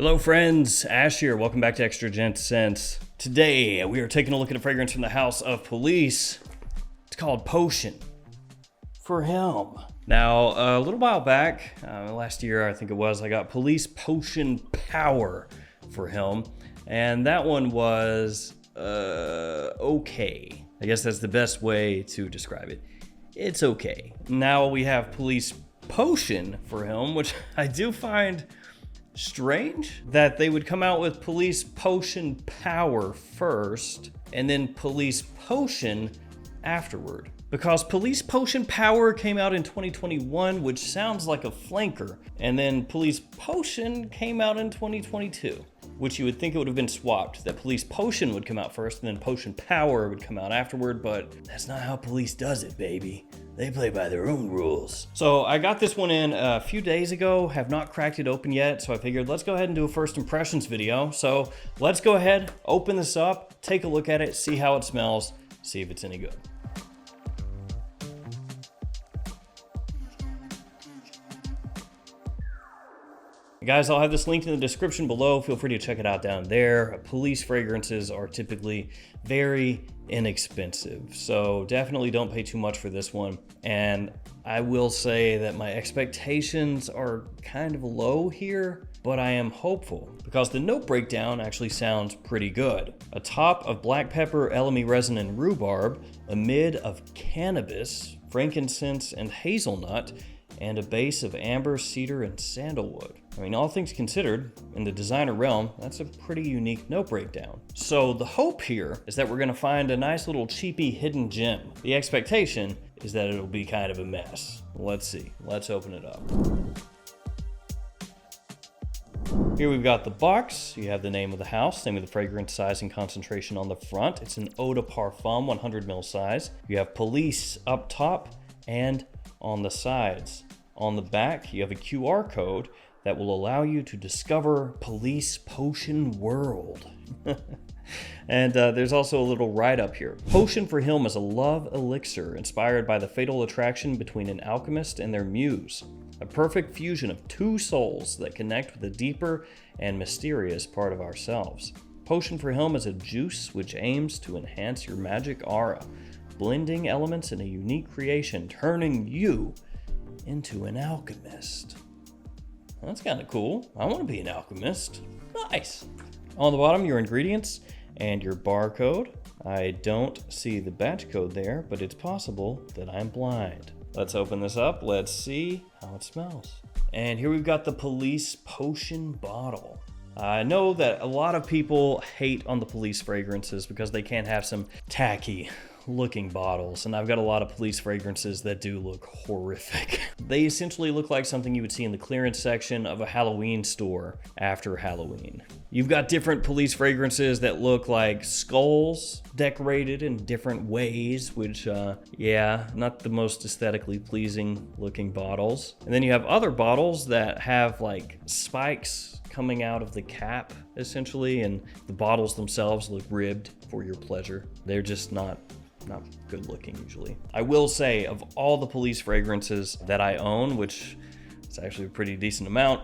Hello friends, Ash here. Welcome back to Extra Gents Scents. Today we are taking a look at a fragrance from the House of Police. It's called Potion for Him. Now, a little while back, last year I think it was, I got Police Potion Power for Him. And that one was, okay. I guess that's the best way to describe it. It's okay. Now we have Police Potion for Him, which I do find strange that they would come out with Police Potion Power first and then Police Potion afterward. Because Police Potion Power came out in 2021, which sounds like a flanker, and then Police Potion came out in 2022, which you would think it would have been swapped, that Police Potion would come out first and then Potion Power would come out afterward, but that's not how police does it, baby. They play by their own rules. So I got this one in a few days ago, have not cracked it open yet, so I figured let's go ahead and do a first impressions video. So let's go ahead, open this up, take a look at it, see how it smells, see if it's any good. Guys, I'll have this linked in the description below. Feel free to check it out down there. Police fragrances are typically very inexpensive, so definitely don't pay too much for this one. And I will say that my expectations are kind of low here, but I am hopeful because the note breakdown actually sounds pretty good. A top of black pepper, elemi resin, and rhubarb, a mid of cannabis, frankincense, and hazelnut, and a base of amber, cedar, and sandalwood. I mean, all things considered, in the designer realm, that's a pretty unique note breakdown. So the hope here is that we're gonna find a nice little cheapy hidden gem. The expectation is that it'll be kind of a mess. Let's see, let's open it up. Here we've got the box. You have the name of the house, name of the fragrance, size, and concentration on the front. It's an eau de parfum, 100 ml size. You have police up top and on the sides. On the back, you have a QR code that will allow you to discover Police Potion World. And there's also a little write-up here. Potion for Him is a love elixir inspired by the fatal attraction between an alchemist and their muse. A perfect fusion of two souls that connect with a deeper and mysterious part of ourselves. Potion for Him is a juice which aims to enhance your magic aura, blending elements in a unique creation, turning you into an alchemist. That's kind of cool. I want to be an alchemist. Nice. On the bottom, your ingredients and your barcode. I don't see the batch code there, but it's possible that I'm blind. Let's open this up. Let's see how it smells. And here we've got the Police Potion bottle. I know that a lot of people hate on the police fragrances because they can't have some tacky looking bottles, and I've got a lot of police fragrances that do look horrific. They essentially look like something you would see in the clearance section of a Halloween store after Halloween. You've got different police fragrances that look like skulls decorated in different ways, which, yeah, not the most aesthetically pleasing looking bottles. And then you have other bottles that have like spikes coming out of the cap, essentially, and the bottles themselves look ribbed for your pleasure. They're just not good looking usually. I will say, of all the police fragrances that I own, which is actually a pretty decent amount,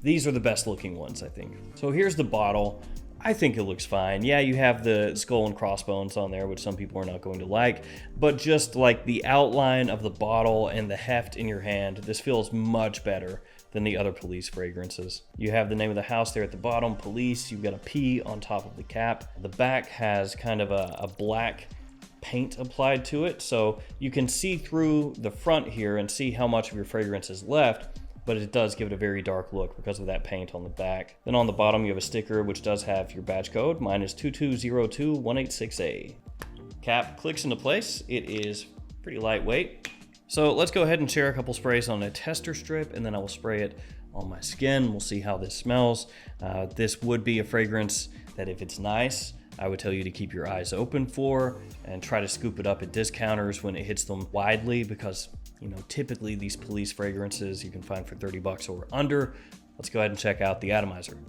these are the best looking ones, I think. So here's the bottle. I think it looks fine. Yeah, you have the skull and crossbones on there, which some people are not going to like, but just like the outline of the bottle and the heft in your hand, this feels much better than the other police fragrances. You have the name of the house there at the bottom, police. You've got a P on top of the cap. The back has kind of a black paint applied to it, so you can see through the front here and see how much of your fragrance is left, but it does give it a very dark look because of that paint on the back. Then on the bottom you have a sticker which does have your batch code. Mine is 2202186A. Cap clicks into place. It is pretty lightweight. So let's go ahead and share a couple sprays on a tester strip, and then I will spray it on my skin. We'll see how this smells. This would be a fragrance that, if it's nice, I would tell you to keep your eyes open for and try to scoop it up at discounters when it hits them widely, because, you know, typically these police fragrances you can find for 30 bucks or under. Let's go ahead and check out the atomizer.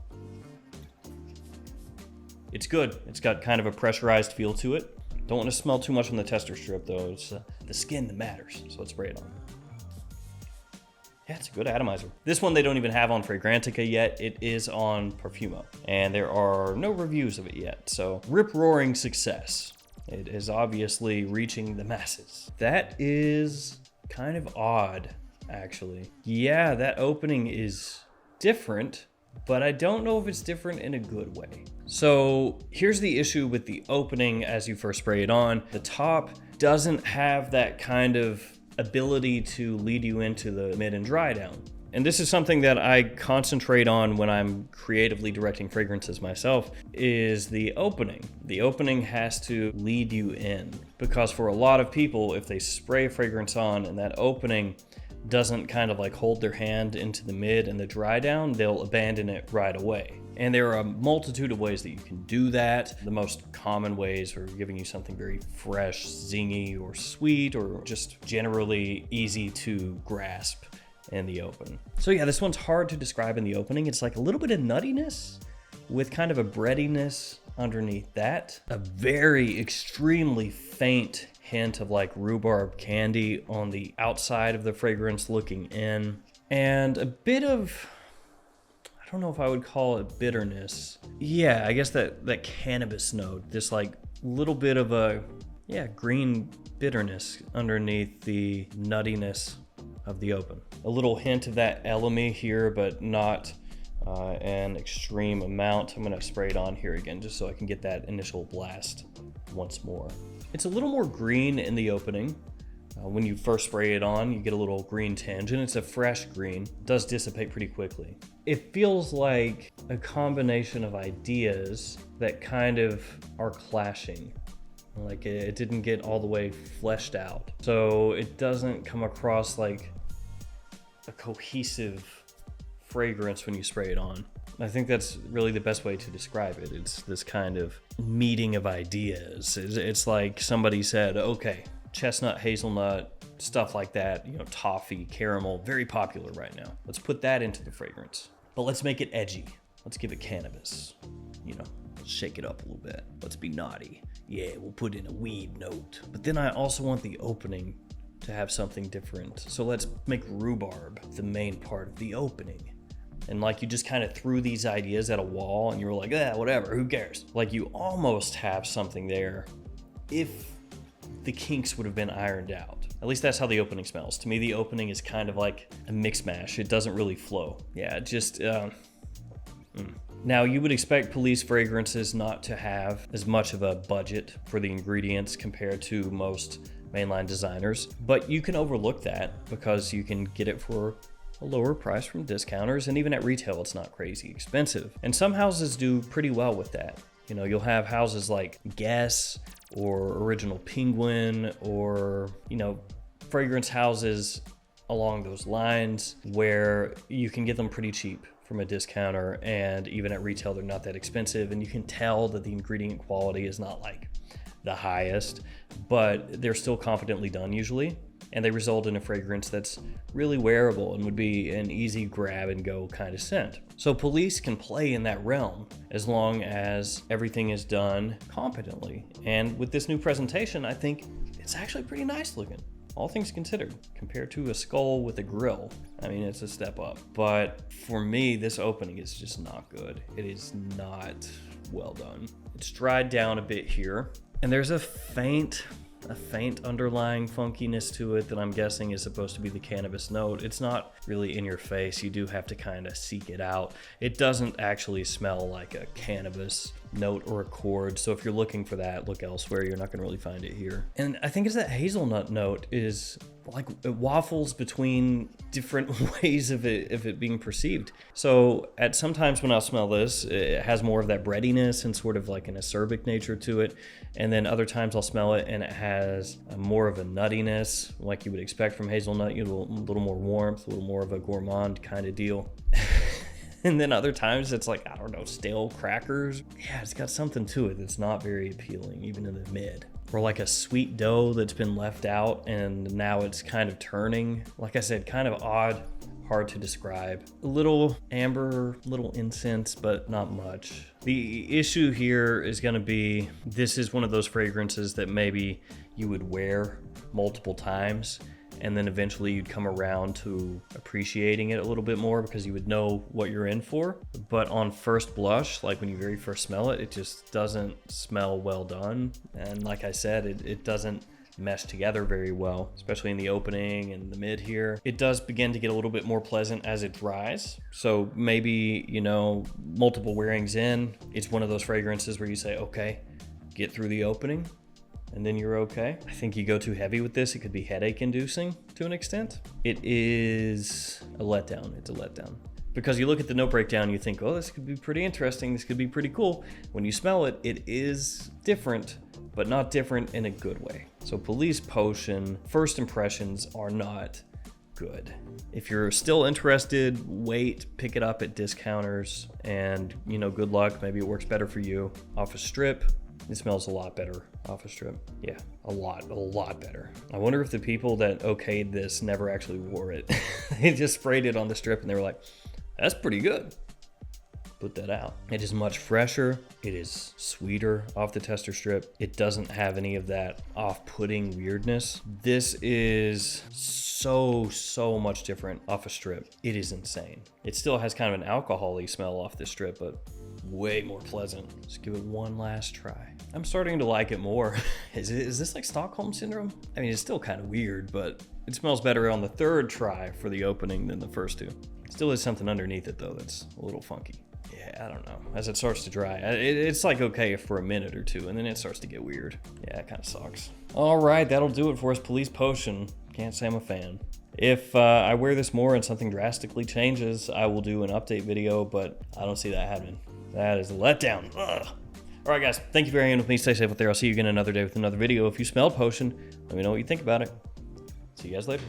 It's good. It's got kind of a pressurized feel to it. Don't want to smell too much on the tester strip though. It's the skin that matters. So let's spray it on. Yeah, it's a good atomizer. This one they don't even have on Fragrantica yet. It is on Perfumo, and there are no reviews of it yet. So rip-roaring success. It is obviously reaching the masses. That is kind of odd, actually. Yeah, that opening is different, but I don't know if it's different in a good way. So here's the issue with the opening as you first spray it on. The top doesn't have that kind of ability to lead you into the mid and dry down. And this is something that I concentrate on when I'm creatively directing fragrances myself, is the opening. The opening has to lead you in, because for a lot of people, if they spray a fragrance on and that opening doesn't kind of like hold their hand into the mid and the dry down, they'll abandon it right away. And there are a multitude of ways that you can do that. The most common ways are giving you something very fresh, zingy, or sweet, or just generally easy to grasp in the open. So yeah, this one's hard to describe in the opening. It's like a little bit of nuttiness with kind of a breadiness underneath that. A very extremely faint hint of like rhubarb candy on the outside of the fragrance looking in. And a bit of, I don't know if I would call it bitterness. Yeah, I guess that cannabis note, this like little bit of a, green bitterness underneath the nuttiness of the open. A little hint of that elemi here, but not an extreme amount. I'm gonna spray it on here again just so I can get that initial blast once more. It's a little more green in the opening. When you first spray it on, you get a little green tinge, and it's a fresh green. It does dissipate pretty quickly. It feels like a combination of ideas that kind of are clashing. Like it didn't get all the way fleshed out. So it doesn't come across like a cohesive fragrance when you spray it on. I think that's really the best way to describe it. It's this kind of meeting of ideas. It's like somebody said, okay, chestnut, hazelnut, stuff like that, toffee, caramel, very popular right now. Let's put that into the fragrance, but let's make it edgy. Let's give it cannabis, shake it up a little bit. Let's be naughty. Yeah, we'll put in a weed note. But then I also want the opening to have something different. So let's make rhubarb the main part of the opening. And like you just kind of threw these ideas at a wall and you were like, whatever, who cares? Like you almost have something there if the kinks would have been ironed out. At least that's how the opening smells. To me, the opening is kind of like a mix mash. It doesn't really flow. Yeah, just, Now, you would expect police fragrances not to have as much of a budget for the ingredients compared to most mainline designers, but you can overlook that because you can get it for a lower price from discounters, and even at retail, it's not crazy expensive. And some houses do pretty well with that. You'll have houses like Guess or Original Penguin or, fragrance houses along those lines where you can get them pretty cheap from a discounter, and even at retail they're not that expensive, and you can tell that the ingredient quality is not like the highest, but they're still confidently done usually, and they result in a fragrance that's really wearable and would be an easy grab and go kind of scent. So police can play in that realm as long as everything is done competently, and with this new presentation I think it's actually pretty nice looking. All things considered, compared to a skull with a grill, I mean, it's a step up. But for me, this opening is just not good. It is not well done. It's dried down a bit here, and there's a faint underlying funkiness to it that I'm guessing is supposed to be the cannabis note. It's not really in your face. You do have to kind of seek it out. It doesn't actually smell like a cannabis note or a chord. So if you're looking for that, look elsewhere. You're not going to really find it here. And I think it's that hazelnut note is like it waffles between different ways of it being perceived. So at sometimes when I'll smell this, it has more of that breadiness and sort of like an acerbic nature to it. And then other times I'll smell it and it has more of a nuttiness, like you would expect from hazelnut, a little more warmth, a little more of a gourmand kind of deal. And then other times it's like, I don't know, stale crackers. Yeah, it's got something to it that's not very appealing, even in the mid. Or like a sweet dough that's been left out and now it's kind of turning. Like I said, kind of odd, hard to describe. A little amber, little incense, but not much. The issue here is gonna be, this is one of those fragrances that maybe you would wear multiple times and then eventually you'd come around to appreciating it a little bit more because you would know what you're in for. But on first blush, like when you very first smell it, it just doesn't smell well done. And like I said, it doesn't mesh together very well, especially in the opening and the mid here. It does begin to get a little bit more pleasant as it dries. So maybe, you know, multiple wearings in, it's one of those fragrances where you say, okay, get through the opening and then you're okay. I think you go too heavy with this, it could be headache inducing to an extent. It is a letdown. It's a letdown. Because you look at the note breakdown, you think, oh, this could be pretty interesting. This could be pretty cool. When you smell it, it is different, but not different in a good way. So Police Potion, first impressions are not good. If you're still interested, wait, pick it up at discounters, and you know, good luck. Maybe it works better for you. Off a strip, it smells a lot better off a strip. Yeah, a lot better. I wonder if the people that okayed this never actually wore it. They just sprayed it on the strip and they were like, that's pretty good. Put that out. It is much fresher. It is sweeter off the tester strip. It doesn't have any of that off-putting weirdness. This is so much different off a strip. It is insane. It still has kind of an alcohol-y smell off this strip, but way more pleasant. Just give it one last try. I'm starting to like it more. Is this like Stockholm Syndrome? I mean, it's still kind of weird, but it smells better on the third try for the opening than the first two. Still is something underneath it though that's a little funky. Yeah, I don't know. As it starts to dry, it's like okay for a minute or two, and then it starts to get weird. Yeah, it kind of sucks. All right, that'll do it for us. Police Potion. Can't say I'm a fan. If I wear this more and something drastically changes, I will do an update video, but I don't see that happening. That is a letdown. Ugh. All right, guys. Thank you for hanging in with me. Stay safe out there. I'll see you again another day with another video. If you smelled Potion, let me know what you think about it. See you guys later.